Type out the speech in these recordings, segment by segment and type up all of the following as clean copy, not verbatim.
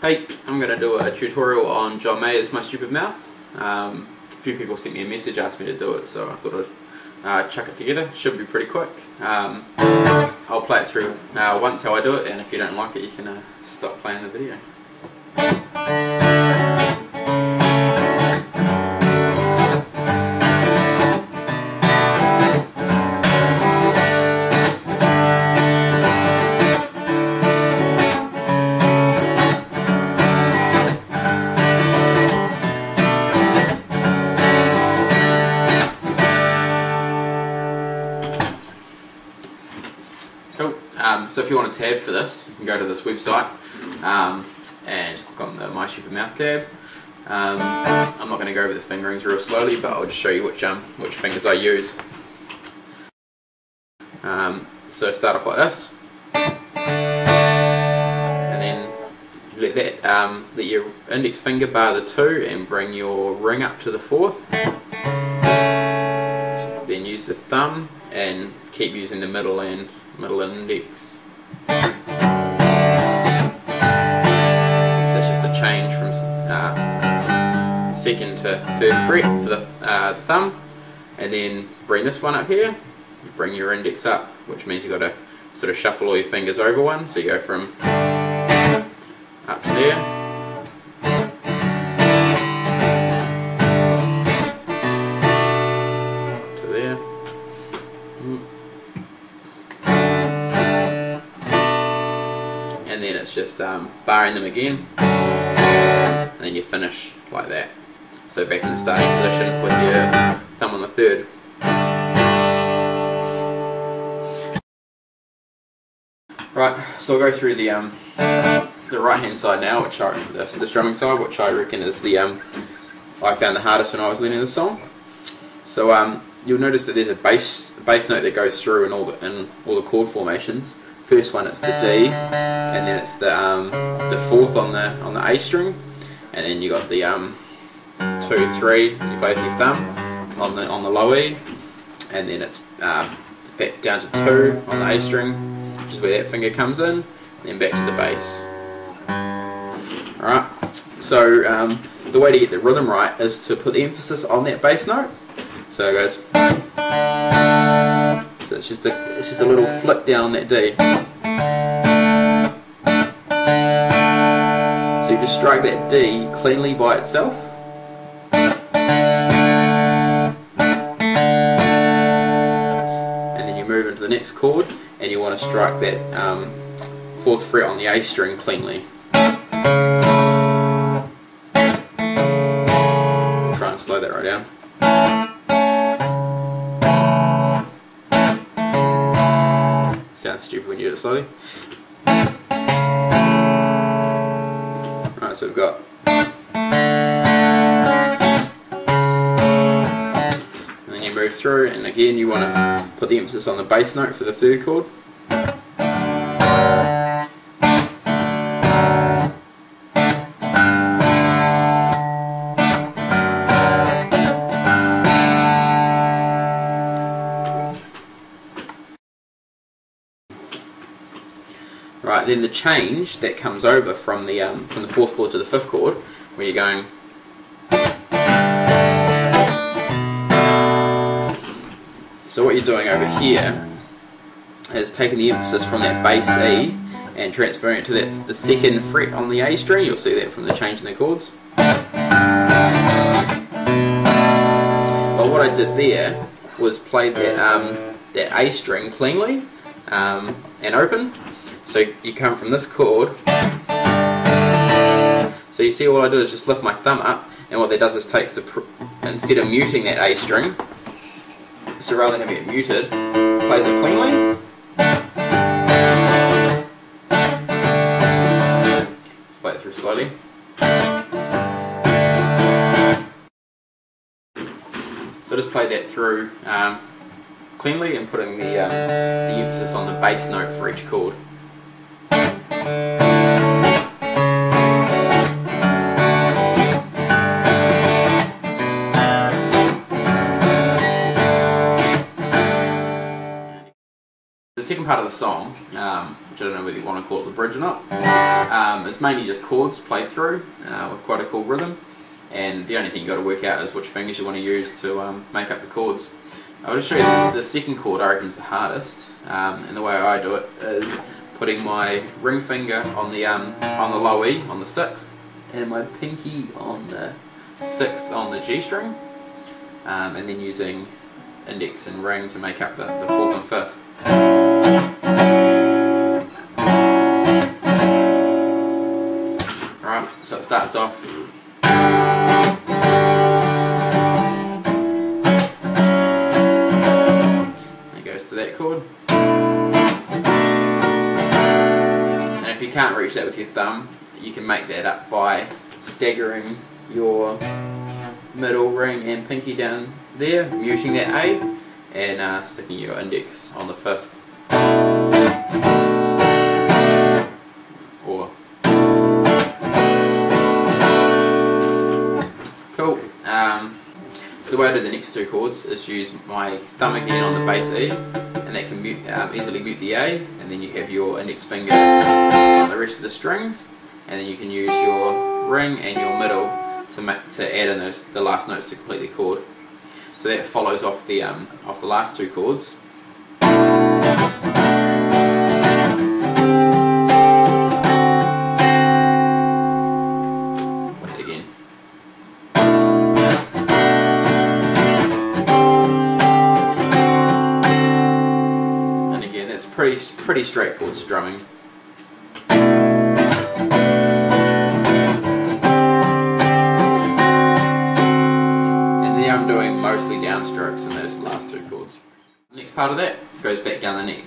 Hey, I'm going to do a tutorial on John Mayer's My Stupid Mouth. A few people sent me a message, asked me to do it, so I thought I'd chuck it together. Should be pretty quick. I'll play it through once how I do it, and if you don't like it you can stop playing the video. Cool. So if you want a tab for this, you can go to this website and just click on the My Stupid Mouth tab. I'm not going to go over the fingerings real slowly, but I'll just show you which fingers I use. So start off like this, and then let your index finger bar the 2 and bring your ring up to the 4th. Then use the thumb and keep using the middle and index. So it's just a change from 2nd to 3rd fret for the thumb, and then bring this one up here, bring your index up, which means you've got to sort of shuffle all your fingers over one, so you go from up to there, to there, and then it's just barring them again, and then you finish like that. So back in the starting position with your thumb on the 3rd. Right, so I'll go through the right hand side now, which the strumming side, which I reckon is I found the hardest when I was learning this song. So you'll notice that there's a bass note that goes through in all the chord formations. First one, it's the D, and then it's the 4th on the A string, and then you got the 2, 3, and you play with your thumb on the low E, and then it's back down to 2 on the A string, which is where that finger comes in, and then back to the bass. Alright, so the way to get the rhythm right is to put the emphasis on that bass note. So it goes. So it's just a little flick down on that D. So you just strike that D cleanly by itself. And then you move into the next chord, and you want to strike that 4th fret on the A string cleanly. Try and slow that right down. Sounds stupid when you do it slowly. Alright, so we've got. And then you move through, and again you want to put the emphasis on the bass note for the 3rd chord. Right, then the change that comes over from the 4th chord to the 5th chord, where you're going. So what you're doing over here is taking the emphasis from that bass E and transferring it to the 2nd fret on the A string. You'll see that from the change in the chords. But what I did there was play that A string cleanly and open. So you come from this chord, so you see all I do is just lift my thumb up, and what that does is takes instead of muting that A string, so rather than having it muted, plays it cleanly. Let's play it through slowly. So just play that through cleanly and putting the emphasis on the bass note for each chord. The second part of the the song, which I don't know whether you want to call it the bridge or not. It's mainly just chords played through with quite a cool rhythm, and the only thing you got to work out is which fingers you want to use to make up the chords. I'll just show you the second chord. I reckon is the hardest, and the way I do it is putting my ring finger on the low E on the 6th, and my pinky on the 6th on the G string, and then using index and ring to make up the 4th and 5th. Alright, so it starts off. It goes to that chord. And if you can't reach that with your thumb, you can make that up by staggering your middle ring and pinky down there, muting that A, and sticking your index on the 5th. Or cool. So the way I do the next two chords is use my thumb again on the bass E, and that can easily mute the A, and then you have your index finger on the rest of the strings, and then you can use your ring and your middle to add in the last notes to complete the chord. So that follows off the last two chords. Play it again. And again, that's pretty straightforward strumming. I'm doing mostly downstrokes in those last two chords. The next part of that goes back down the neck.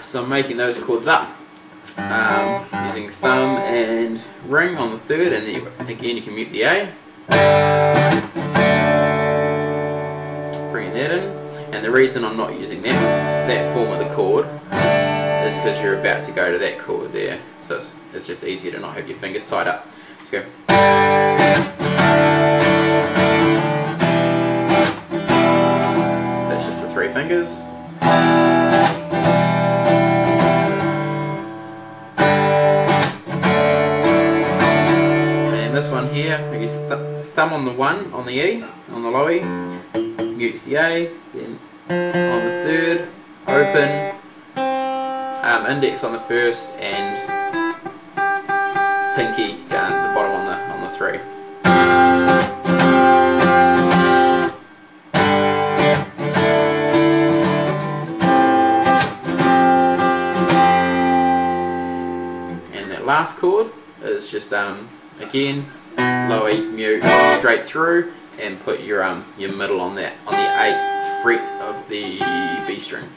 So I'm making those chords up. Using thumb and ring on the 3rd, and then again you can mute the A. Bringing that in, and the reason I'm not using that form of the chord is because you're about to go to that chord there, so it's just easier to not have your fingers tied up. Let's go. So that's just the 3 fingers. This one here, I use the thumb on the 1 on the E, on the low E, mutes the A, then on the 3rd, open, index on the 1st, and pinky down at the bottom on the 3. And that last chord is just again, low E, mute, straight through, and put your middle on the 8th fret of the B string.